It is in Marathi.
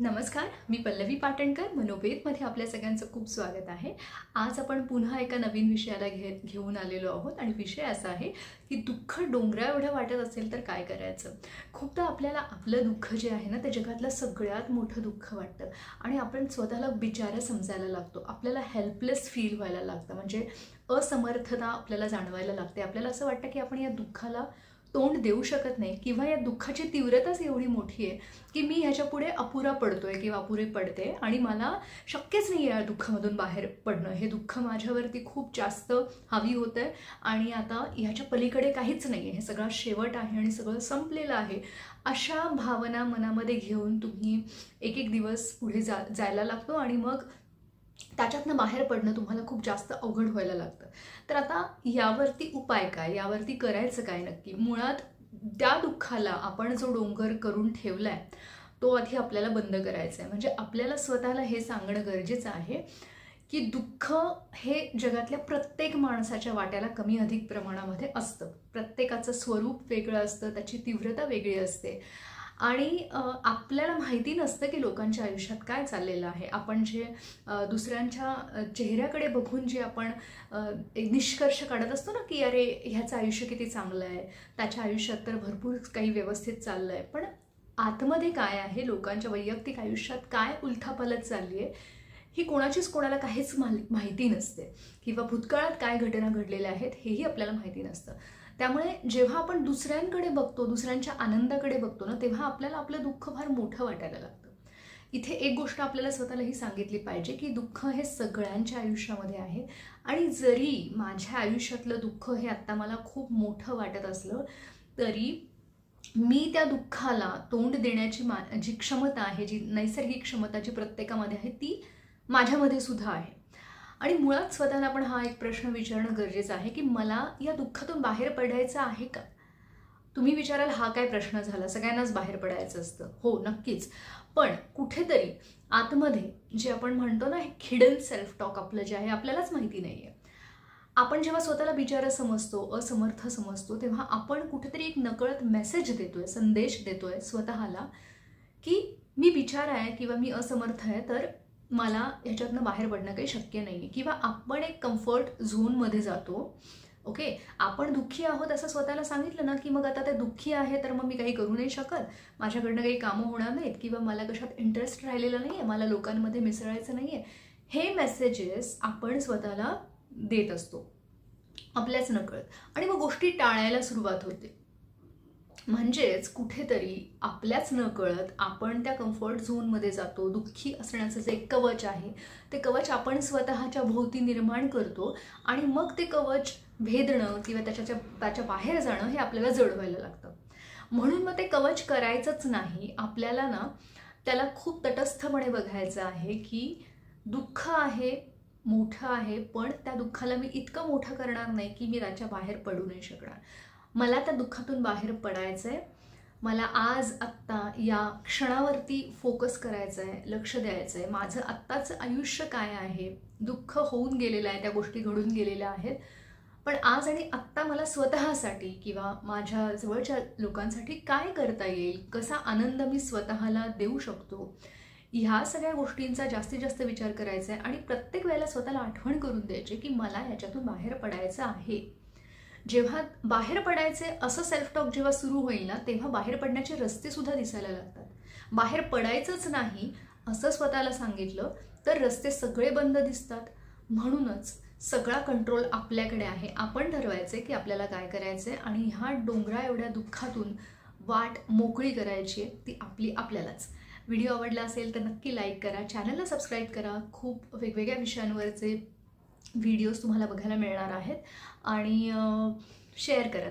नमस्कार, मी पल्लवी पाटणकर मनोवेदमध्ये आपल्या सगळ्यांचं खूप स्वागत आहे। आज आपण पुन्हा एका नवीन विषयाला घेऊन आलेलो आहोत आणि विषय असा आहे की दुःख डोंगरा एवढं वाटत असेल तर काय करायचं। खूपदा आपल्याला आपलं दुःख जे आहे ना ते जगातलं सगळ्यात मोठं दुःख वाटतं आणि आपण स्वतःला बिचारा समजायला लागतो। आपल्याला हेल्पलेस फील व्हायला लागतं, म्हणजे असमर्थता आपल्याला जाणवायला लागते। आपल्याला असं वाटतं की आपण या दुःखाला तोंड देऊ शकत नाही किंवा या दुःखाची तीव्रताच एवढी मोठी आहे की मी ह्याच्यापुढे अपुरा पडतोय किंवा अपुरी पडते आणि मला शक्यच नाही या दुःखामधून बाहेर पडणं। हे दुःख माझ्यावरती खूप जास्त हावी होतंय आणि आता ह्याच्या पलीकडे काहीच नाही आहे, हे सगळं शेवट आहे आणि सगळं संपलेलं आहे। अशा भावना मनामध्ये घेऊन तुम्ही एक एक दिवस पुढे जायला लागतो आणि मग त्याच्यातनं बाहेर पडणं तुम्हाला खूप जास्त अवघड व्हायला लागतं। तर आता यावरती उपाय काय, यावरती करायचं काय नक्की। मुळात त्या दुःखाला आपण जो डोंगर करून ठेवलाय तो आधी आपल्याला बंद करायचा आहे। म्हणजे आपल्याला स्वतःला हे सांगणं गरजेचं आहे की दुःख हे जगातल्या प्रत्येक माणसाच्या वाट्याला कमी अधिक प्रमाणामध्ये असतं। प्रत्येकाचं स्वरूप वेगळं असतं, त्याची तीव्रता वेगळी असते आणि आपल्याला माहिती नसतं की लोकांच्या आयुष्यात काय चाललेलं आहे। आपण जे दुसऱ्यांच्या चेहऱ्याकडे बघून जे आपण एक निष्कर्ष काढत असतो ना की अरे ह्याचं आयुष्य किती चांगलं आहे, त्याच्या आयुष्यात तर भरपूर काही व्यवस्थित चाललं आहे, पण आतमध्ये काय आहे, लोकांच्या वैयक्तिक आयुष्यात काय उलथापालथ चालली आहे ही कोणाचीच कोणाला काहीच माहिती नसते किंवा भूतकाळात काय घटना घडलेल्या आहेत हेही आपल्याला माहिती नसतं। त्यामुळे जेव्हा आपण दुसऱ्यांकडे बघतो, दुसऱ्यांच्या आनंदाकडे बघतो ना, तेव्हा आपल्याला आपलं दुःख फार मोठं वाटायला लागतं। इथे एक गोष्ट आपल्याला स्वतःलाही सांगितली पाहिजे की दुःख हे सगळ्यांच्या आयुष्यामध्ये आहे आणि जरी माझ्या आयुष्यातलं दुःख हे आत्ता मला खूप मोठं वाटत असलं तरी मी त्या दुःखाला तोंड देण्याची जी क्षमता आहे, जी नैसर्गिक क्षमता जी प्रत्येकामध्ये आहे ती माझ्यामध्ये सुद्धा आहे। आणि मुळात स्वतःला आपण हा एक प्रश्न विचारणं गरजेचं आहे की मला या दुःखातून बाहेर पडायचं आहे का। तुम्ही विचाराल हा काय प्रश्न झाला, सगळ्यांनाच बाहेर पडायचं असतं। हो नक्कीच, पण कुठेतरी आतमध्ये जे आपण म्हणतो ना, हे हिडन सेल्फ टॉक आपलं जे आहे आपल्यालाच माहिती नाहीये। आपण जेव्हा स्वतःला बिचारा समजतो, असमर्थ समजतो, तेव्हा आपण कुठेतरी एक नकळत मेसेज देतोय, संदेश देतोय स्वतःला की मी बिचारा आहे किंवा मी असमर्थ आहे, तर मला ह्याच्यातनं बाहेर पडणं काही शक्य नाही। किंवा आपण एक कम्फर्ट झोनमध्ये जातो। ओके, आपण दुःखी आहोत असं स्वतःला सांगितलं ना की मग आता ते दुःखी आहे तर मग मी काही करू नाही शकत, माझ्याकडनं काही कामं होणार नाहीत किंवा मला कशात इंटरेस्ट राहिलेला नाही आहे, मला लोकांमध्ये मिसळायचं नाही आहे, हे मेसेजेस आपण स्वतःला देत असतो आपल्याच नकळत आणि मग गोष्टी टाळायला सुरुवात होते। म्हणजेच कुठेतरी आपल्याच नकळत आपण त्या कम्फर्ट झोनमध्ये जातो। दुःखी असण्याचं जे कवच आहे ते कवच आपण स्वतःच्या भोवती निर्माण करतो आणि मग ते कवच भेदणं किंवा त्याच्या बाहेर जाणं हे आपल्याला जड व्हायला लागतं। म्हणून मग ते कवच करायचंच नाही, आपल्याला ना त्याला खूप तटस्थपणे बघायचं आहे की दुःख आहे, मोठं आहे, पण त्या दुःखाला मी इतकं मोठं करणार नाही की मी त्याच्या बाहेर पडू नाही शकणार। मला त्या दुःखातून बाहेर पडायचंय, मला आज आत्ता या क्षणावरती फोकस करायचं आहे, लक्ष द्यायचं आहे। माझं आत्ताचं आयुष्य काय आहे, दुःख होऊन गेलेलं आहे, त्या गोष्टी घडून गेलेल्या आहेत, पण आज आणि आत्ता मला स्वतःसाठी किंवा माझ्या जवळच्या लोकांसाठी काय करता येईल, कसा आनंद मी स्वतःला देऊ शकतो, ह्या सगळ्या गोष्टींचा जास्तीत जास्त विचार करायचा आहे आणि प्रत्येक वेळेला स्वतःला आठवण करून द्यायची की मला ह्याच्यातून बाहेर पडायचं आहे। जेव्हा बाहेर पडायचे असं सेल्फ टॉक जेव्हा सुरू होईल ना, तेव्हा बाहेर पडण्याचे रस्ते सुद्धा दिसायला लागतात। बाहेर पडायचंच नाही असं स्वतःला सांगितलं तर रस्ते सगळे बंद दिसतात। म्हणूनच सगळा कंट्रोल आपल्याकडे आहे। आपण ठरवायचे की आपल्याला काय करायचंय आणि ह्या डोंगरा एवढ्या दुःखातून वाट मोकळी करायची आहे, ती आपल्यालाच। व्हिडिओ आवडला असेल तर नक्की लाईक करा, चॅनलला सबस्क्राईब करा। खूप वेगवेगळ्या विषयांवरचे व्हिडिओज तुम्हाला बघायला मिळणार आहेत आणि शेअर करा।